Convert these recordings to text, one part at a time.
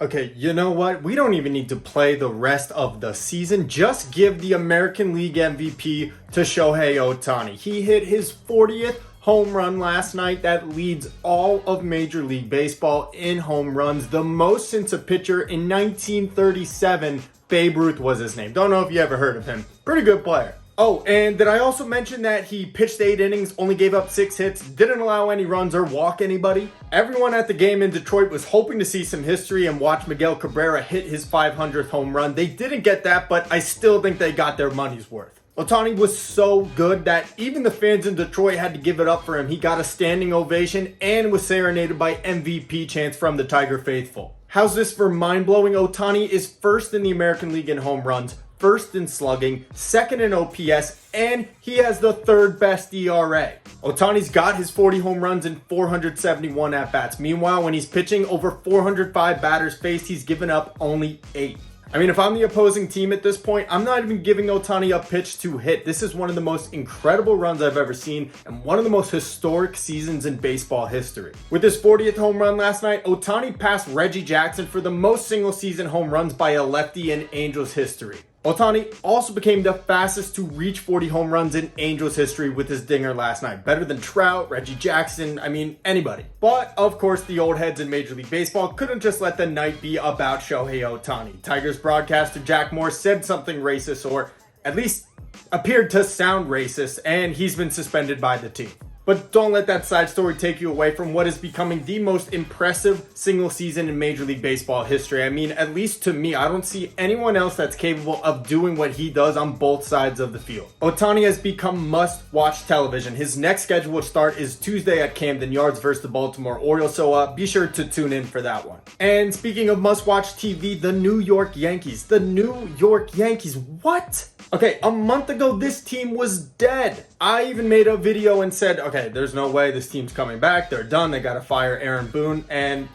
Okay, you know what? We don't even need to play the rest of the season. Just give the American League MVP to Shohei Ohtani. He hit his 40th home run last night. That leads all of Major League Baseball in home runs, the most since a pitcher in 1937. Babe Ruth was his name. Don't know if you ever heard of him. Pretty good player. Oh, and did I also mention that he pitched 8 innings, only gave up 6 hits, didn't allow any runs or walk anybody? Everyone at the game in Detroit was hoping to see some history and watch Miguel Cabrera hit his 500th home run. They didn't get that, but I still think they got their money's worth. Ohtani was so good that even the fans in Detroit had to give it up for him. He got a standing ovation and was serenaded by MVP chants from the Tiger faithful. How's this for mind-blowing? Ohtani is first in the American League in home runs, first in slugging, second in OPS, and he has the third best ERA. Ohtani's got his 40 home runs and 471 at-bats. Meanwhile, when he's pitching over 405 batters faced, he's given up only 8. I mean, if I'm the opposing team at this point, I'm not even giving Ohtani a pitch to hit. This is one of the most incredible runs I've ever seen and one of the most historic seasons in baseball history. With his 40th home run last night, Ohtani passed Reggie Jackson for the most single-season home runs by a lefty in Angels history. Ohtani also became the fastest to reach 40 home runs in Angels history with his dinger last night. Better than Trout, Reggie Jackson, I mean, anybody. But, of course, the old heads in Major League Baseball couldn't just let the night be about Shohei Ohtani. Tigers broadcaster Jack Morris said something racist, or at least appeared to sound racist, and he's been suspended by the team. But don't let that side story take you away from what is becoming the most impressive single season in Major League Baseball history. I mean, at least to me, I don't see anyone else that's capable of doing what he does on both sides of the field. Ohtani has become must-watch television. His next scheduled start is Tuesday at Camden Yards versus the Baltimore Orioles, so be sure to tune in for that one. And speaking of must-watch TV, the New York Yankees. The New York Yankees. What? Okay, a month ago, this team was dead. I even made a video and said, okay, there's no way this team's coming back. They're done. They got to fire Aaron Boone, and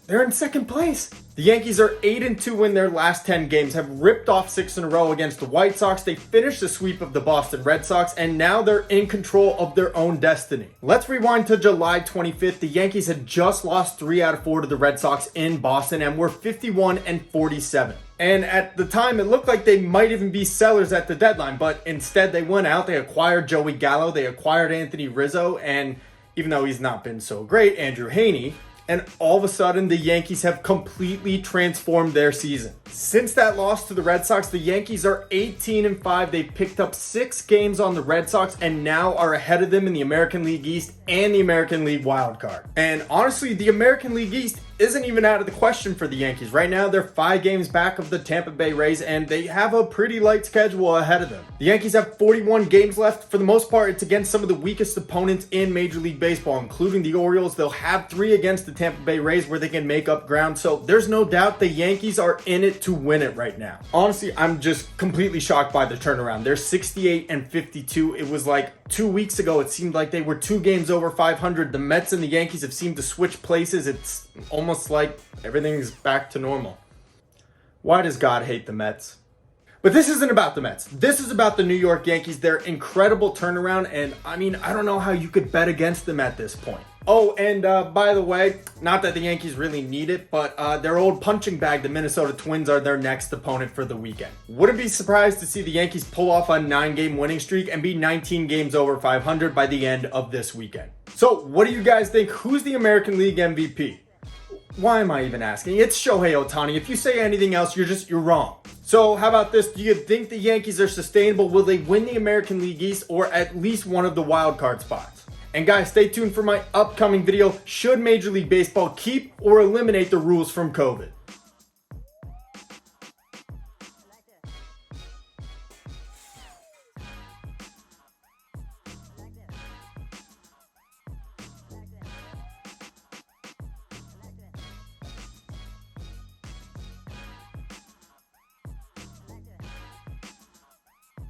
they're in second place. The Yankees are 8-2 in their last 10 games, have ripped off 6 in a row against the White Sox. They finished the sweep of the Boston Red Sox, and now they're in control of their own destiny. Let's rewind to July 25th. The Yankees had just lost 3 out of 4 to the Red Sox in Boston and were 51-47. And at the time, it looked like they might even be sellers at the deadline, but instead they went out, they acquired Joey Gallo, they acquired Anthony Rizzo, and even though he's not been so great, Andrew Heaney, and all of a sudden, the Yankees have completely transformed their season. Since that loss to the Red Sox, the Yankees are 18-5. They've picked up 6 games on the Red Sox and now are ahead of them in the American League East and the American League Wild Card. And honestly, the American League East isn't even out of the question for the Yankees. Right now, they're 5 games back of the Tampa Bay Rays, and they have a pretty light schedule ahead of them. The Yankees have 41 games left. For the most part, it's against some of the weakest opponents in Major League Baseball, including the Orioles. They'll have 3 against the Tampa Bay Rays where they can make up ground, so there's no doubt the Yankees are in it to win it right now. Honestly, I'm just completely shocked by the turnaround. They're 68-52. It was like 2 weeks ago, it seemed like they were 2 games over 500. The Mets and the Yankees have seemed to switch places. It's almost like everything's back to normal. Why does God hate the Mets? But this isn't about the Mets. This is about the New York Yankees. Their incredible turnaround, and I mean, I don't know how you could bet against them at this point. Oh, and by the way, not that the Yankees really need it, but their old punching bag, the Minnesota Twins, are their next opponent for the weekend. Wouldn't be surprised to see the Yankees pull off a 9-game winning streak and be 19 games over 500 by the end of this weekend. So, what do you guys think? Who's the American League MVP? Why am I even asking? It's Shohei Ohtani. If you say anything else, you're wrong. So how about this? Do you think the Yankees are sustainable? Will they win the American League East or at least one of the wild card spots? And guys, stay tuned for my upcoming video. Should Major League Baseball keep or eliminate the rules from COVID?